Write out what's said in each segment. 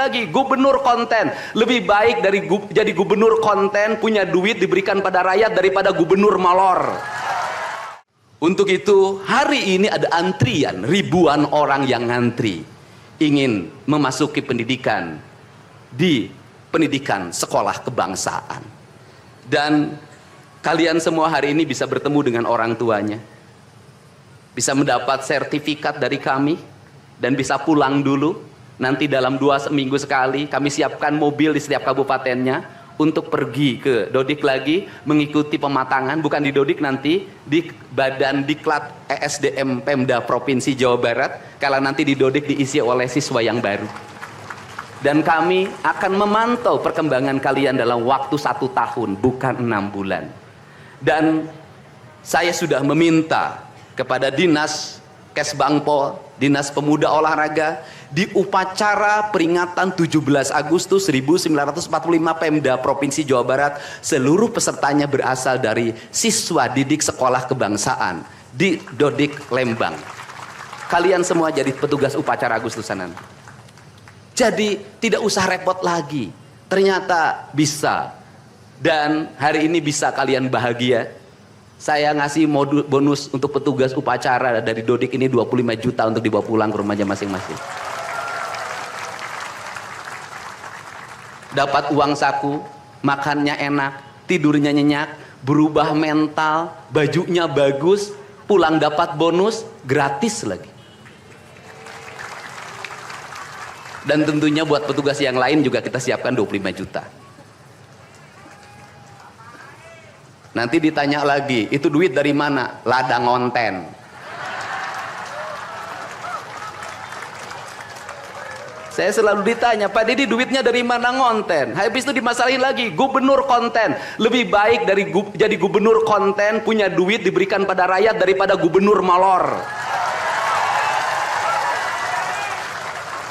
lagi, gubernur konten. Lebih baik dari jadi gubernur konten, punya duit diberikan pada rakyat daripada gubernur molor. Untuk itu, hari ini ada antrian, ribuan orang yang ngantri ingin memasuki pendidikan di pendidikan sekolah kebangsaan. Dan kalian semua hari ini bisa bertemu dengan orang tuanya, bisa mendapat sertifikat dari kami, dan bisa pulang dulu. Nanti dalam 2 minggu sekali kami siapkan mobil di setiap kabupatennya untuk pergi ke Dodik lagi, mengikuti pematangan, bukan di Dodik, nanti di Badan Diklat ESDM Pemda Provinsi Jawa Barat, kalau nanti di Dodik diisi oleh siswa yang baru. Dan kami akan memantau perkembangan kalian dalam waktu 1 tahun, bukan 6 bulan. Dan saya sudah meminta kepada Dinas Kesbangpol, Dinas Pemuda Olahraga, di upacara peringatan 17 Agustus 1945 Pemda Provinsi Jawa Barat, seluruh pesertanya berasal dari siswa didik sekolah kebangsaan di Dodik Lembang. Kalian semua jadi petugas upacara Agustusanan. Jadi tidak usah repot lagi. Ternyata bisa. Dan hari ini bisa kalian bahagia. Saya ngasih bonus untuk petugas upacara dari Dodik ini 25 juta untuk dibawa pulang ke rumahnya masing-masing. Dapat uang saku, makannya enak, tidurnya nyenyak, berubah mental, bajunya bagus, pulang dapat bonus, gratis lagi. Dan tentunya buat petugas yang lain juga kita siapkan 25 juta. Nanti ditanya lagi, itu duit dari mana? Ladang ngonten. Saya selalu ditanya, Pak Didi duitnya dari mana ngonten? Habis itu dimasalahin lagi, gubernur konten. Lebih baik dari jadi gubernur konten, punya duit diberikan pada rakyat daripada gubernur molor.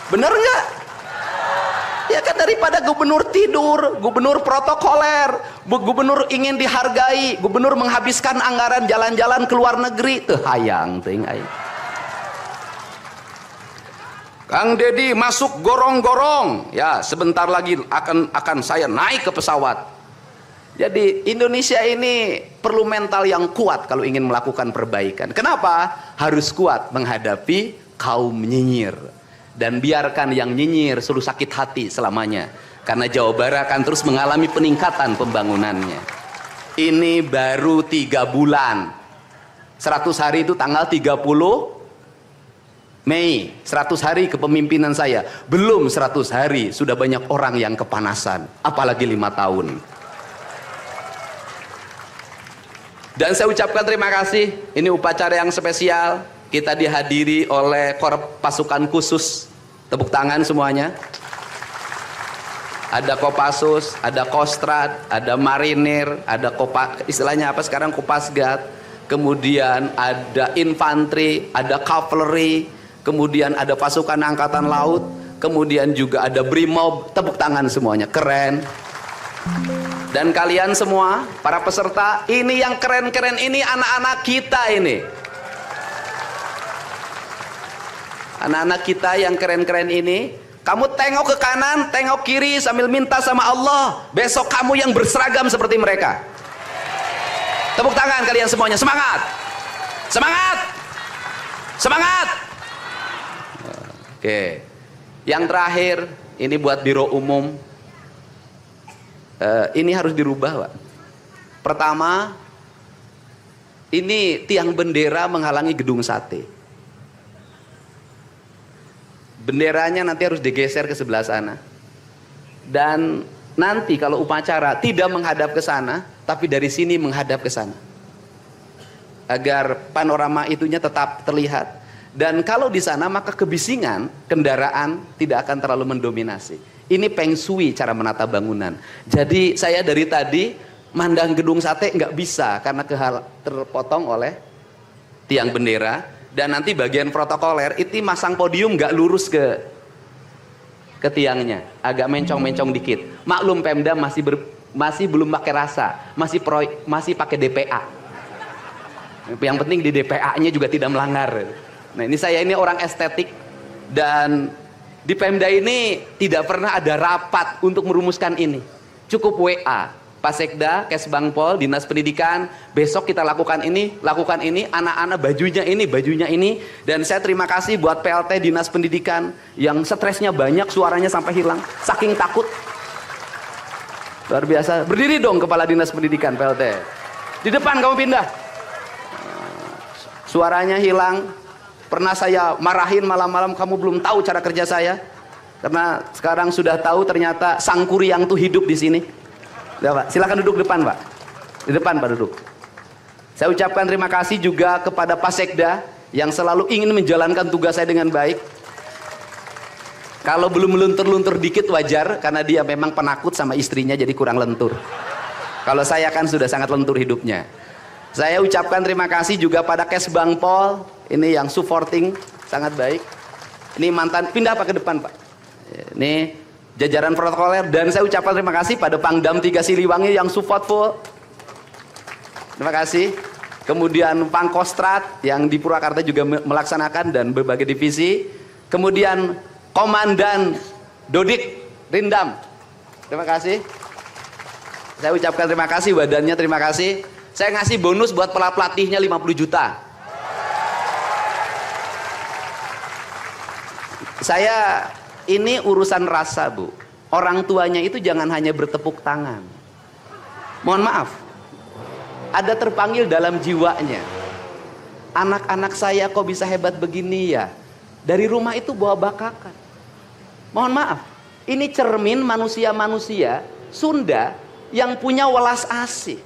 Bener nggak? Ya kan, daripada gubernur tidur, gubernur protokoler, gubernur ingin dihargai, gubernur menghabiskan anggaran jalan-jalan ke luar negeri, tuh hayang ting aing. Kang Dedi masuk gorong-gorong, ya sebentar lagi akan saya naik ke pesawat. Jadi Indonesia ini perlu mental yang kuat kalau ingin melakukan perbaikan. Kenapa? Harus kuat menghadapi kaum nyinyir. Dan biarkan yang nyinyir suruh sakit hati selamanya. Karena Jawa Barat akan terus mengalami peningkatan pembangunannya. Ini baru 3 bulan. 100 hari itu tanggal 30 Mei. 100 hari kepemimpinan saya. Belum 100 hari sudah banyak orang yang kepanasan. Apalagi 5 tahun. Dan saya ucapkan terima kasih. Ini upacara yang spesial. Kita dihadiri oleh Korps Pasukan Khusus. Tepuk tangan semuanya. Ada Kopassus, ada Kostrad, ada Marinir, ada istilahnya apa sekarang, Kopasgat. Kemudian ada infanteri, ada cavalry, kemudian ada pasukan angkatan laut, kemudian juga ada Brimob. Tepuk tangan semuanya, keren. Dan kalian semua, para peserta, ini yang keren-keren ini anak-anak kita ini. Anak-anak kita yang keren-keren ini, kamu tengok ke kanan, tengok kiri sambil minta sama Allah, besok kamu yang berseragam seperti mereka. Tepuk tangan kalian semuanya, semangat! Semangat! Semangat! Oke. Yang terakhir, ini buat Biro Umum. Ini harus dirubah, Pak. Pertama, ini tiang bendera menghalangi gedung sate. Benderanya nanti harus digeser ke sebelah sana. Dan nanti kalau upacara tidak menghadap ke sana, tapi dari sini menghadap ke sana. Agar panorama itunya tetap terlihat. Dan kalau di sana maka kebisingan kendaraan tidak akan terlalu mendominasi. Ini Feng Shui cara menata bangunan. Jadi saya dari tadi mandang gedung sate nggak bisa karena terpotong oleh tiang bendera. Dan nanti bagian protokoler itu masang podium nggak lurus ke tiangnya, agak mencong-mencong dikit. Maklum Pemda masih belum pakai rasa, masih pakai DPA. Yang penting di DPA-nya juga tidak melanggar. Nah ini saya ini orang estetik dan Di Pemda ini tidak pernah ada rapat untuk merumuskan ini. Cukup WA, Pak Sekda, Kesbangpol, Dinas Pendidikan, besok kita lakukan ini, anak-anak bajunya ini. Dan saya terima kasih buat PLT Dinas Pendidikan yang stresnya banyak, suaranya sampai hilang, saking takut. Luar biasa. Berdiri dong Kepala Dinas Pendidikan PLT. Di depan kamu pindah. Suaranya hilang. Pernah saya marahin malam-malam, kamu belum tahu cara kerja saya. Karena sekarang sudah tahu ternyata Sang Kuryang tuh hidup di sini. Ya, Pak. Silakan duduk depan, Pak. Di depan, Pak, duduk. Saya ucapkan terima kasih juga kepada Pak Sekda yang selalu ingin menjalankan tugas saya dengan baik. Kalau belum luntur-luntur dikit wajar, karena dia memang penakut sama istrinya jadi kurang lentur. Kalau saya kan sudah sangat lentur hidupnya. Saya ucapkan terima kasih juga pada Kesbangpol, ini yang supporting sangat baik. Ini mantan, pindah Pak ke depan Pak. Ini jajaran protokoler, dan saya ucapkan terima kasih pada Pangdam 3 Siliwangi yang support full. Terima kasih. Kemudian Pangkostrat yang di Purwakarta juga melaksanakan dan berbagai divisi. Kemudian Komandan Dodik Rindam. Terima kasih. Saya ucapkan terima kasih, badannya terima kasih. Saya ngasih bonus buat pelatihnya 50 juta. Saya ini urusan rasa, Bu. Orang tuanya itu jangan hanya bertepuk tangan. Mohon maaf. Ada terpanggil dalam jiwanya. Anak-anak saya kok bisa hebat begini ya? Dari rumah itu bawa bakakan. Mohon maaf. Ini cermin manusia-manusia Sunda yang punya welas asih,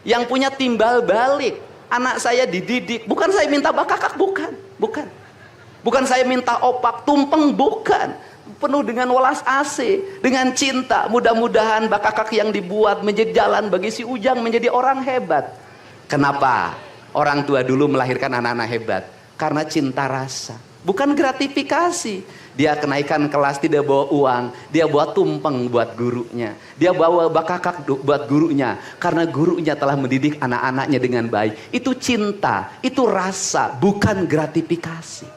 yang punya timbal balik. Anak saya dididik, bukan saya minta bakakak, bukan. Bukan saya minta opak, tumpeng, bukan. Penuh dengan welas asih, dengan cinta. Mudah-mudahan bakakak yang dibuat menjadi jalan bagi si Ujang menjadi orang hebat. Kenapa orang tua dulu melahirkan anak-anak hebat? Karena cinta rasa, bukan gratifikasi. Dia kenaikan kelas tidak bawa uang, dia bawa tumpeng buat gurunya, dia bawa bakakak buat gurunya, karena gurunya telah mendidik anak-anaknya dengan baik. Itu cinta, itu rasa, bukan gratifikasi.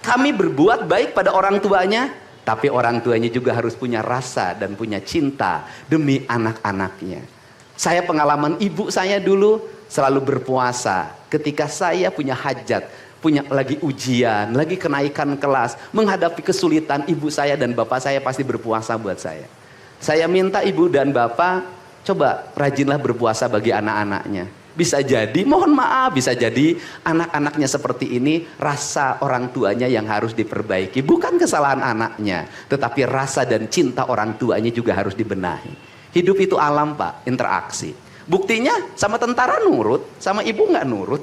Kami berbuat baik pada orang tuanya, tapi orang tuanya juga harus punya rasa dan punya cinta demi anak-anaknya. Saya pengalaman ibu saya dulu selalu berpuasa ketika saya punya hajat, punya lagi ujian, lagi kenaikan kelas, menghadapi kesulitan, ibu saya dan bapak saya pasti berpuasa buat saya. Saya minta ibu dan bapak, coba rajinlah berpuasa bagi anak-anaknya. Bisa jadi, mohon maaf, bisa jadi anak-anaknya seperti ini, rasa orang tuanya yang harus diperbaiki. Bukan kesalahan anaknya, tetapi rasa dan cinta orang tuanya juga harus dibenahi. Hidup itu alam Pak, interaksi. Buktinya sama tentara nurut, sama ibu nggak nurut,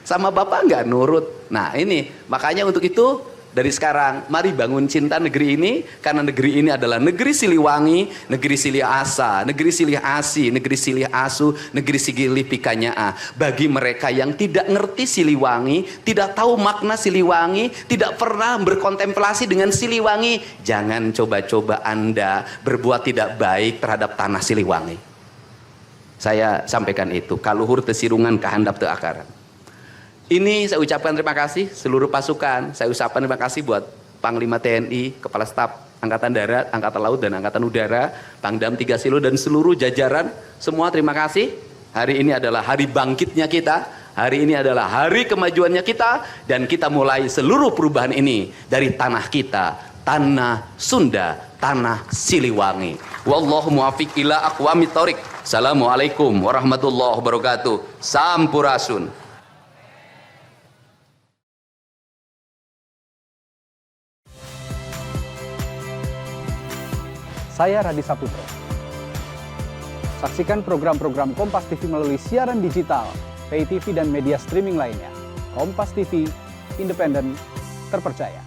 sama bapak nggak nurut. Nah ini, makanya untuk itu dari sekarang mari bangun cinta negeri ini, karena negeri ini adalah negeri Siliwangi, negeri Silih Asa, negeri Silih Asi, negeri Silih Asu, negeri Silih Pikanyaa. Bagi mereka yang tidak ngerti Siliwangi, tidak tahu makna Siliwangi, tidak pernah berkontemplasi dengan Siliwangi, jangan coba-coba Anda berbuat tidak baik terhadap tanah Siliwangi. Saya sampaikan itu, kaluhur tesirungan kahandap teu akaran. Ini saya ucapkan terima kasih seluruh pasukan. Saya ucapkan terima kasih buat Panglima TNI, Kepala Staf Angkatan Darat, Angkatan Laut dan Angkatan Udara, Pangdam 3 Silo dan seluruh jajaran. Semua terima kasih. Hari ini adalah hari bangkitnya kita. Hari ini adalah hari kemajuannya kita, dan kita mulai seluruh perubahan ini dari tanah kita, tanah Sunda, tanah Siliwangi. Wallahu muwaffiq ila aqwamit thoriq. Assalamualaikum warahmatullahi wabarakatuh. Sampurasun. Saya Radi Saputro. Saksikan program-program Kompas TV melalui siaran digital, pay TV dan media streaming lainnya. Kompas TV, independen, terpercaya.